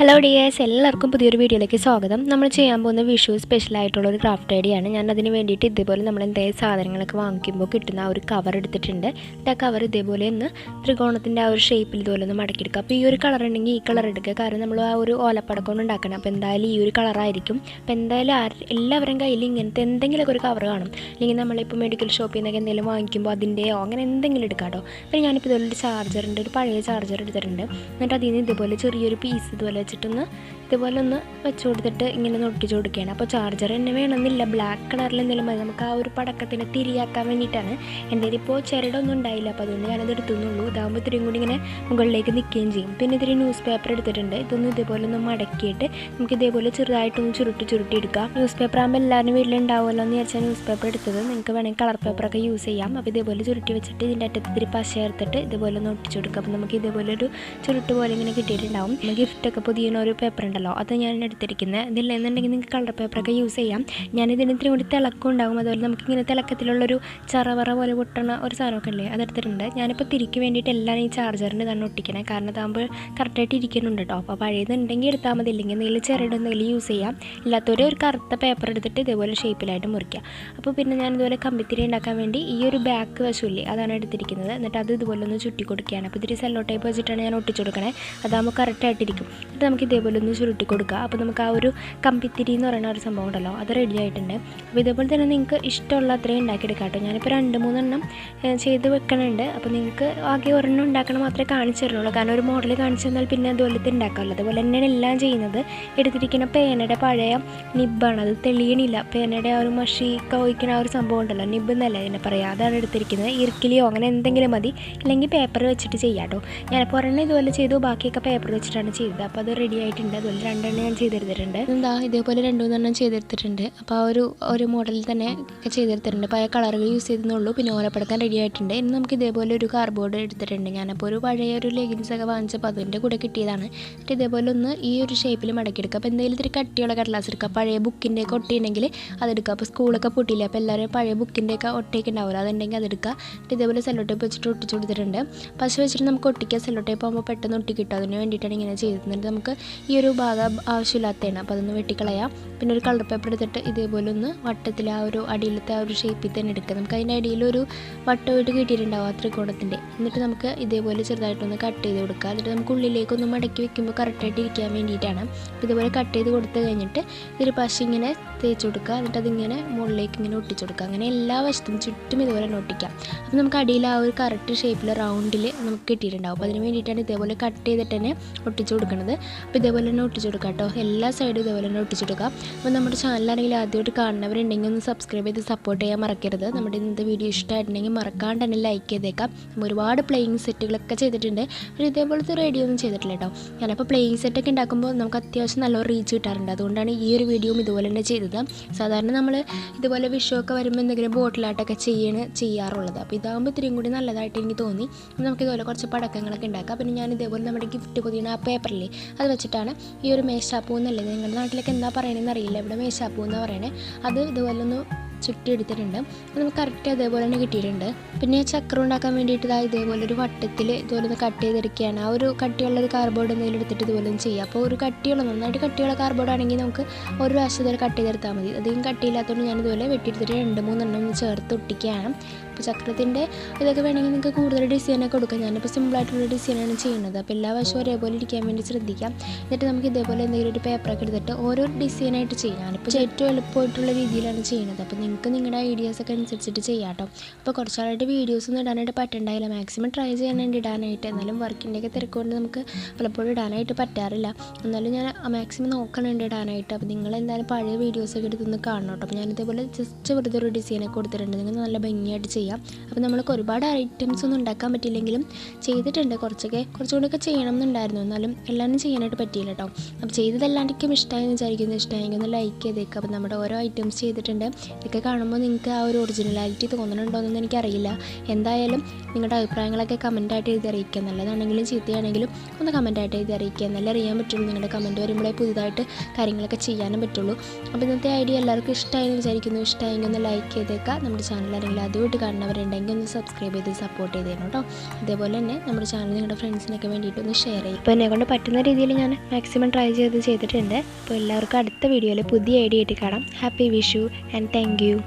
Hello dears, എല്ലാവർക്കും പുതിയൊരു വീഡിയോയിലേക്ക് സ്വാഗതം. നമ്മൾ ചെയ്യാൻ പോകുന്ന വിഷു സ്പെഷ്യൽ ആയിട്ടുള്ള ഒരു ക്രാഫ്റ്റ് ഐഡിയ ആണ്. ഞാൻ അതിന് വേണ്ടിയിട്ട് ഇതേപോലെ നമ്മൾ എന്തെങ്കിലും സാധനങ്ങളൊക്കെ വാങ്ങിക്കുമ്പോൾ കിട്ടുന്ന ആ ഒരു കവർ എടുത്തിട്ടുണ്ട്. ആ കവർ ഇതേപോലെ ഒന്ന് ത്രികോണത്തിൻ്റെ ആ ഒരു ഷേപ്പിൽ ഇതുപോലെ ഒന്ന് മടക്കിയെടുക്കുക. അപ്പോൾ ഈ ഒരു കളർ ഉണ്ടെങ്കിൽ ഈ കളർ എടുക്കുക, കാരണം നമ്മൾ ആ ഒരു ഓലപ്പടക്കം ഉണ്ടാക്കണം. അപ്പോൾ എന്തായാലും ഈ ഒരു കളറായിരിക്കും. അപ്പോൾ എന്തായാലും എല്ലാവരും കയ്യിൽ ഇങ്ങനത്തെ എന്തെങ്കിലുമൊക്കെ ഒരു കവർ കാണും. അല്ലെങ്കിൽ നമ്മളിപ്പോൾ മെഡിക്കൽ ഷോപ്പിൽ നിന്നൊക്കെ എന്തെങ്കിലും വാങ്ങിക്കുമ്പോൾ അതിൻ്റെയോ അങ്ങനെ എന്തെങ്കിലും എടുക്കാം കേട്ടോ. അപ്പോൾ ഞാനിപ്പോൾ ഇതുപോലെ ഒരു ചാർജറിൻ്റെ ഒരു പഴയ ചാർജർ എടുത്തിട്ടുണ്ട്. എന്നിട്ട് അതിൽ നിന്ന് ഇതുപോലെ ചെറിയൊരു പീസ് ഇതുപോലെ വെച്ചിട്ടൊന്ന് ഇതുപോലെ ഒന്ന് വെച്ച് കൊടുത്തിട്ട് ഇങ്ങനെ ഒട്ടിച്ച് കൊടുക്കുകയാണ്. അപ്പോൾ ചാർജർ തന്നെ വേണമെന്നില്ല, ബ്ലാക്ക് കളറിൽ എന്തെങ്കിലും മതി. നമുക്ക് ആ ഒരു പടക്കത്തിന് തിരിയാക്കാൻ വേണ്ടിയിട്ടാണ്. എൻ്റെ ഇപ്പോൾ ചിരടൊന്നും ഉണ്ടായില്ല, അപ്പോൾ അതുകൊണ്ട് ഞാനത് എടുത്തുന്നുള്ളൂ. ഇതാകുമ്പോൾ ഇത്രയും കൂടി ഇങ്ങനെ മുകളിലേക്ക് നിൽക്കുകയും ചെയ്യും. പിന്നെ ഇത്തിരി ന്യൂസ് പേപ്പർ എടുത്തിട്ടുണ്ട്. ഇതൊന്ന് ഇതേപോലെ ഒന്ന് മടക്കിയിട്ട് നമുക്ക് ഇതേപോലെ ചെറുതായിട്ടൊന്ന് ചുരുട്ടി എടുക്കാം. ന്യൂസ് പേപ്പർ ആകുമ്പോൾ എല്ലാവരും വീട്ടിലുണ്ടാവുമല്ലോ എന്ന് വിചാരിച്ചാൽ ന്യൂസ് പേപ്പർ എടുത്തത്. നിങ്ങൾക്ക് വേണമെങ്കിൽ കളർ പേപ്പറൊക്കെ യൂസ് ചെയ്യാം. അപ്പോൾ ഇതേപോലെ ചുരുട്ടി വെച്ചിട്ട് ഇതിൻ്റെ അറ്റത്ത് ഇത്തിരി പശ ചേർത്തിട്ട് ഇതേപോലെ ഒന്ന് ഒട്ടിച്ചു കൊടുക്കുക. അപ്പോൾ നമുക്ക് ഇതേപോലെ ഒരു ചുരുട്ട് പോലെ ഇങ്ങനെ കിട്ടിയിട്ടുണ്ടാവും. ഗിഫ്റ്റൊക്കെ പൊതിയുന്ന ഒരു പേപ്പർ ഉണ്ടല്ലോ, അത് ഞാൻ എടുത്തിരിക്കുന്നത്. ഇതില്ലെന്നുണ്ടെങ്കിൽ നിങ്ങൾക്ക് കളർ പേപ്പറൊക്കെ യൂസ് ചെയ്യാം. ഞാനിതിന് ഇത്തിരി കൂടി തിളക്കം ഉണ്ടാകും. അതുപോലെ നമുക്കിങ്ങനെ തിളക്കത്തിലുള്ളൊരു ചറവറ പോലെ പൊട്ടണ ഒരു സാധനമൊക്കെ അല്ലേ, അതെടുത്തിട്ടുണ്ട്. ഞാനിപ്പോൾ തിരിക്ക് വേണ്ടിയിട്ട് എല്ലാം ഈ ചാർജറിന് തന്നെ ഒട്ടിക്കണേ, കാരണം അതാകുമ്പോൾ കറക്റ്റായിട്ട് ഇരിക്കുന്നുണ്ട് കേട്ടോ. അപ്പോൾ പഴയതുണ്ടെങ്കിൽ എടുത്താൽ മതി, ഇല്ലെങ്കിൽ എന്തെങ്കിലും ചിരട് എന്തെങ്കിലും യൂസ് ചെയ്യാം. ഇല്ലാത്തൊരു കറുത്ത പേപ്പർ എടുത്തിട്ട് ഇതേപോലെ ഷേപ്പിലായിട്ട് മുറിക്കുക. അപ്പോൾ പിന്നെ ഞാനിതുപോലെ കമ്പിത്തിരി ഉണ്ടാക്കാൻ വേണ്ടി ഈ ഒരു ബാക്ക് വശമില്ലേ, അതാണ് എടുത്തിരിക്കുന്നത്. എന്നിട്ട് അത് ഇതുപോലെ ഒന്ന് ചുറ്റി കൊടുക്കുകയാണ്. അപ്പോൾ ഇത്തിരി സെല്ലോ ടൈപ്പ് വെച്ചിട്ടാണ് ഞാൻ ഒട്ടിച്ചു കൊടുക്കണേ. അതാകുമ്പോൾ കറക്റ്റായിട്ടിരിക്കും. എന്നിട്ട് നമുക്ക് ഇതേപോലെ ഒന്ന് ചുരുട്ടി കൊടുക്കുക. അപ്പോൾ നമുക്ക് ആ ഒരു കമ്പിത്തിരി എന്ന് പറയുന്ന ഒരു സംഭവം ഉണ്ടല്ലോ, അത് റെഡി ആയിട്ടുണ്ട്. അപ്പോൾ ഇതേപോലെ തന്നെ നിങ്ങൾക്ക് ഇഷ്ടമുള്ള അത്രയും ഉണ്ടാക്കിയെടുക്കാം കേട്ടോ. ഞാനിപ്പോൾ 2-3 എണ്ണം ചെയ്ത് വെക്കണുണ്ട്. അപ്പോൾ നിങ്ങൾക്ക് ആകെ ഒരെണ്ണം ഉണ്ടാക്കണം മാത്രമേ കാണിച്ചു തരുന്നുള്ളൂ, കാരണം ഒരു മോഡൽ കാണിച്ചു തന്നാൽ പിന്നെ അതുപോലത്തെ ഉണ്ടാക്കാമല്ലോ. അതുപോലെ തന്നെയാണ് എല്ലാം ചെയ്യുന്നത്. എടുത്തിരിക്കുന്ന പേനയുടെ പഴയ നിബ്ബാണ്, അത് തെളിയണില്ല. പേനയുടെ ആ ഒരു മഷിയൊക്കെ ഒഴിക്കുന്ന ആ ഒരു സംഭവം ഉണ്ടല്ലോ, നിബ് എന്നല്ല ഇതിനെ പറയുക, അതാണ് എടുത്തിരിക്കുന്നത്. ഇറുക്കിലിയോ അങ്ങനെ എന്തെങ്കിലും മതി, ഇല്ലെങ്കിൽ പേപ്പർ വെച്ചിട്ട് ചെയ്യാം കേട്ടോ. ഞാനിപ്പോൾ ഒരെണ്ണം ഇതുപോലെ ചെയ്തു, ബാക്കിയൊക്കെ പേപ്പർ വെച്ചിട്ടാണ് ചെയ്തത്. അപ്പോൾ അത് റെഡി ആയിട്ടുണ്ട്. അതുപോലെ 2 എണ്ണം ഞാൻ ചെയ്തെടുത്തിട്ടുണ്ട്. എന്താ ഇതേപോലെ 2-3 എണ്ണം ചെയ്തെടുത്തിട്ടുണ്ട്. അപ്പോൾ ആ ഒരു മോഡലിൽ തന്നെ ഒക്കെ ചെയ്തെടുത്തിട്ടുണ്ട്. പഴയ കളറുകൾ യൂസ് ചെയ്തെന്നുള്ളൂ. പിന്നെ ഓലപ്പടക്കാൻ റെഡി ആയിട്ടുണ്ട്. ഇനി നമുക്ക് ഇതേപോലെ ഒരു കാർഡ്ബോർഡ് എടുത്തിട്ടുണ്ട്. ഞാനപ്പോൾ ഒരു പഴയ ഒരു ലെഗിൻസൊക്കെ വാങ്ങിച്ചപ്പോൾ അതിൻ്റെ കൂടെ കിട്ടിയതാണ്. എന്നിട്ട് ഇതേപോലെ ഒന്ന് ഈ ഒരു ഷേപ്പിൽ മടക്കിയെടുക്കുക. അപ്പോൾ എന്തെങ്കിലും ഇത്തിരി കട്ടിയുള്ള കടലാസ് എടുക്കുക. പഴയ ബുക്കിൻ്റെയൊക്കെ ഒട്ടിയുണ്ടെങ്കിൽ അതെടുക്കുക. അപ്പോൾ സ്കൂളൊക്കെ പൊട്ടിയില്ല, അപ്പോൾ എല്ലാവരും പഴയ ബുക്കിൻ്റെയൊക്കെ ഒട്ടയൊക്കെ ഉണ്ടാവില്ല, അതുണ്ടെങ്കിൽ അതെടുക്കുക. എന്നിട്ട് ഇതേപോലെ സെല്ലോ ടേപ്പ് വെച്ചിട്ട് ഒട്ടിച്ച് കൊടുത്തിട്ടുണ്ട്. പശ വെച്ചിട്ട് നമുക്ക് ഒട്ടിക്കുക. സെല്ലോ ടേപ്പ് ആകുമ്പോൾ പെട്ടെന്ന് ഒട്ടി കിട്ടും, അതിന് വേണ്ടിയിട്ടാണ് ഇങ്ങനെ ചെയ്തിരുന്നത്. നമുക്ക് ഈ ഒരു ഭാഗം ആവശ്യമില്ലാത്തതാണ്, അപ്പോൾ അതൊന്ന് വെട്ടിക്കളയാം. പിന്നെ ഒരു കളർ പേപ്പർ എടുത്തിട്ട് ഇതേപോലെ ഒന്ന് വട്ടത്തിൽ ആ ഒരു അടിയിലത്തെ ആ ഒരു ഷേപ്പിൽ തന്നെ എടുക്കുക. നമുക്ക് അതിൻ്റെ അടിയിലൊരു വട്ടമായിട്ട് കിട്ടിയിട്ടുണ്ടാവും ആ ത്രികോണത്തിൻ്റെ. എന്നിട്ട് നമുക്ക് ഇതേപോലെ ചെറുതായിട്ടൊന്ന് കട്ട് ചെയ്ത് കൊടുക്കുക. എന്നിട്ട് നമുക്ക് ഉള്ളിലേക്കൊന്ന് മടക്കി വെക്കുമ്പോൾ കറക്റ്റായിട്ട് ഇരിക്കാൻ വേണ്ടിയിട്ടാണ്. അപ്പോൾ ഇതുപോലെ കട്ട് ചെയ്ത് കൊടുത്ത് കഴിഞ്ഞിട്ട് ഇതൊരു പശ ഇങ്ങനെ തേച്ച് കൊടുക്കുക. എന്നിട്ട് അതിങ്ങനെ മുകളിലേക്ക് ഇങ്ങനെ ഒട്ടിച്ചു കൊടുക്കുക. അങ്ങനെ എല്ലാ വശത്തും ചുറ്റും ഇതുപോലെ തന്നെ ഒട്ടിക്കാം. അപ്പോൾ നമുക്ക് അടിയിൽ ആ ഒരു കറക്റ്റ് ഷേപ്പിൽ റൗണ്ടിൽ നമുക്ക് കിട്ടിയിട്ടുണ്ടാവും. അപ്പോൾ അതിന് വേണ്ടിയിട്ടാണ് ഇതേപോലെ കട്ട് ചെയ്തിട്ട് തന്നെ ഒട്ടിച്ചു കൊടുക്കുന്നത്. അപ്പോൾ ഇതേപോലെ തന്നെ ഒട്ടിച്ചു കൊടുക്കുക കേട്ടോ. എല്ലാ സൈഡും ഇതേപോലെ തന്നെ ഒട്ടിച്ചു കൊടുക്കുക. അപ്പോൾ നമ്മുടെ ചാനലാണെങ്കിൽ ആദ്യമായിട്ട് കാണുന്നവരുണ്ടെങ്കിൽ ഒന്ന് സബ്സ്ക്രൈബ് ചെയ്ത് സപ്പോർട്ട് ചെയ്യാൻ മറക്കരുത്. നമ്മുടെ ഇന്നത്തെ വീഡിയോ ഇഷ്ടമായിട്ടുണ്ടെങ്കിൽ മറക്കാണ്ട് തന്നെ ലൈക്ക് ചെയ്തേക്കാം. നമ്മൾ ഒരുപാട് പ്ലേയിങ് സെറ്റുകളൊക്കെ ചെയ്തിട്ടുണ്ട്, പക്ഷേ ഇതേപോലത്തെ റേഡിയോ ഒന്നും ചെയ്തിട്ടില്ല കേട്ടോ. ഞാനപ്പോൾ പ്ലേയിങ് സെറ്റൊക്കെ ഉണ്ടാക്കുമ്പോൾ നമുക്ക് അത്യാവശ്യം നല്ലൊരു റീച്ച് കിട്ടാറുണ്ട്. അതുകൊണ്ടാണ് ഈ ഒരു വീഡിയോയും ഇതുപോലെ തന്നെ ചെയ്തത്. സാധാരണ നമ്മൾ ഇതുപോലെ വിഷു ഒക്കെ വരുമ്പോൾ എന്തെങ്കിലും ബോട്ടിലാട്ടൊക്കെ ചെയ്യാറുള്ളത്. അപ്പോൾ ഇതാകുമ്പോൾ ഇത്രയും കൂടി നല്ലതായിട്ട് എനിക്ക് തോന്നി. നമുക്ക് ഇതുപോലെ കുറച്ച് പടക്കങ്ങളൊക്കെ ഉണ്ടാക്കാം. പിന്നെ ഞാൻ ഇതേപോലെ നമ്മുടെ ഗിഫ്റ്റ് പൊതിയുന്ന ആ പേപ്പറില്ലേ, അത് വെച്ചിട്ടാണ് ഈ ഒരു മേശാപ്പൂ എന്നല്ലേ, നിങ്ങളുടെ നാട്ടിലൊക്കെ എന്താ പറയണമെന്ന് അറിയില്ല, ഇവിടെ മേശാപ്പൂ എന്നാണ് പറയണേ. അത് ഇതുപോലെ ഒന്ന് ചുറ്റി എടുത്തിട്ടുണ്ട്. നമുക്ക് കറക്റ്റ് അതേപോലെ തന്നെ കിട്ടിയിട്ടുണ്ട്. പിന്നെ ചക്രം ഉണ്ടാക്കാൻ വേണ്ടിയിട്ട് ഇതേപോലെ ഒരു വട്ടത്തിൽ ഇതുപോലെ ഒന്ന് കട്ട് ചെയ്തെടുക്കുകയാണ്. ആ ഒരു കട്ടിയുള്ളത് കാർഡ്ബോർഡ് എന്തെങ്കിലും എടുത്തിട്ട് ഇതുപോലെ ഒന്ന് ചെയ്യുക. അപ്പോൾ ഒരു കട്ടിയുള്ള നന്നായിട്ട് കട്ടിയുള്ള കാർഡ്ബോർഡ് ആണെങ്കിൽ നമുക്ക് ഒരു പ്രാവശ്യം ഇതുപോലെ കട്ട് ചെയ്തെടുത്താൽ മതി. അധികം കട്ടിയില്ലാത്തതുകൊണ്ട് ഞാനിതുപോലെ വെട്ടിയെടുത്തിട്ട് 2-3 എണ്ണം ചേർത്ത് ഒട്ടിക്കുകയാണ്. അപ്പോൾ ചക്രത്തിൻ്റെ ഇതൊക്കെ വേണമെങ്കിൽ നിങ്ങൾക്ക് കൂടുതൽ ഡിസൈനൊക്കെ കൊടുക്കാം. ഞാനിപ്പോൾ സിമ്പിളായിട്ടുള്ള ഡിസൈനാണ് ചെയ്യുന്നത്. അപ്പോൾ എല്ലാ വശവും ഒരേപോലെ ഇരിക്കാൻ വേണ്ടി ശ്രദ്ധിക്കാം. എന്നിട്ട് നമുക്ക് ഇതേപോലെ എന്തെങ്കിലും ഒരു പേപ്പറൊക്കെ എടുത്തിട്ട് ഓരോ ഡിസൈനായിട്ട് ചെയ്യാം. ഞാനിപ്പോൾ ഏറ്റവും എളുപ്പമായിട്ടുള്ള രീതിയിലാണ് ചെയ്യുന്നത്. അപ്പോൾ നിങ്ങൾക്ക് നിങ്ങളുടെ ഐഡിയാസൊക്കെ അനുസരിച്ചിട്ട് ചെയ്യാം കേട്ടോ. അപ്പോൾ കുറച്ചാളായിട്ട് വീഡിയോസൊന്നും ഇടാനായിട്ട് പറ്റുന്നുണ്ടായില്ല. മാക്സിമം ട്രൈ ചെയ്യാനായിട്ട് ഇടാനായിട്ട്. എന്നാലും വർക്കിൻ്റെയൊക്കെ തിരക്കുകൊണ്ട് നമുക്ക് പലപ്പോഴും ഇടാനായിട്ട് പറ്റാറില്ല. എന്നാലും ഞാൻ മാക്സിമം നോക്കണുണ്ട് ഇടാനായിട്ട്. അപ്പോൾ നിങ്ങൾ എന്തായാലും പഴയ വീഡിയോസൊക്കെ എടുത്തൊന്ന് കാണണം കേട്ടോ. അപ്പോൾ ഞാനിതേപോലെ ജസ്റ്റ് വെറുതെ ഒരു ഡിസൈനൊക്കെ കൊടുത്തിട്ടുണ്ട്. നിങ്ങൾ നല്ല ഭംഗിയായിട്ട് ചെയ്യാം. അപ്പോൾ നമ്മൾക്ക് ഒരുപാട് ഐറ്റംസ് ഒന്നും ഉണ്ടാക്കാൻ പറ്റിയില്ലെങ്കിലും ചെയ്തിട്ടുണ്ട്. കുറച്ചുകൂടെയൊക്കെ ചെയ്യണം എന്നുണ്ടായിരുന്നു, എന്നാലും എല്ലാവരും ചെയ്യാനായിട്ട് പറ്റിയില്ല കേട്ടോ. അപ്പോൾ ചെയ്തതെല്ലാണ്ടിക്കും ഇഷ്ടമായെന്ന് വിചാരിക്കുന്നു. ഇഷ്ടമായെങ്കിൽ ഒന്ന് ലൈക്ക് ചെയ്തേക്കുക. അപ്പോൾ നമ്മുടെ ഓരോ ഐറ്റംസ് ചെയ്തിട്ടുണ്ട്. ഇതൊക്കെ കാണുമ്പോൾ നിങ്ങൾക്ക് ആ ഒരു ഒറിജിനലാലിറ്റി തോന്നുന്നുണ്ടോയെന്നൊന്നും എനിക്കറിയില്ല. എന്തായാലും നിങ്ങളുടെ അഭിപ്രായങ്ങളൊക്കെ കമൻറ്റായിട്ട് എഴുതി അറിയിക്കുക. നല്ലതാണെങ്കിലും ചീത്തയാണെങ്കിലും ഒന്ന് കമൻറ്റായിട്ട് എഴുതി അറിയിക്കുക. എന്നാലും അറിയാൻ പറ്റുള്ളൂ. നിങ്ങളുടെ കമൻറ്റ് വരുമ്പോഴേ പുതുതായിട്ട് കാര്യങ്ങളൊക്കെ ചെയ്യാനും പറ്റുള്ളൂ. അപ്പോൾ ഇന്നത്തെ ഐഡിയ എല്ലാവർക്കും ഇഷ്ടമായെന്ന് വിചാരിക്കുന്നു. ഇഷ്ടമായെങ്കിൽ ഒന്ന് ലൈക്ക് ചെയ്തേക്കുക. നമ്മുടെ ചാനൽ ആരെങ്കിലും ആദ്യമായിട്ട് കാണുന്നവരുണ്ടെങ്കിൽ ഒന്ന് സബ്സ്ക്രൈബ് ചെയ്ത് സപ്പോർട്ട് ചെയ്ത് തരണം കേട്ടോ. അതേപോലെ തന്നെ നമ്മുടെ ചാനൽ നിങ്ങളുടെ ഫ്രണ്ട്സിനൊക്കെ വേണ്ടിയിട്ട് ഒന്ന് ഷെയർ ചെയ്യും. അപ്പോൾ എന്നെക്കൊണ്ട് പറ്റുന്ന രീതിയിൽ ഞാൻ മാക്സിമം ട്രൈ ചെയ്തിട്ടുണ്ട്. അപ്പോൾ എല്ലാവർക്കും അടുത്ത വീഡിയോയിൽ പുതിയ ഐഡിയ ആയിട്ട് കാണാം. Happy Vishu and thank you.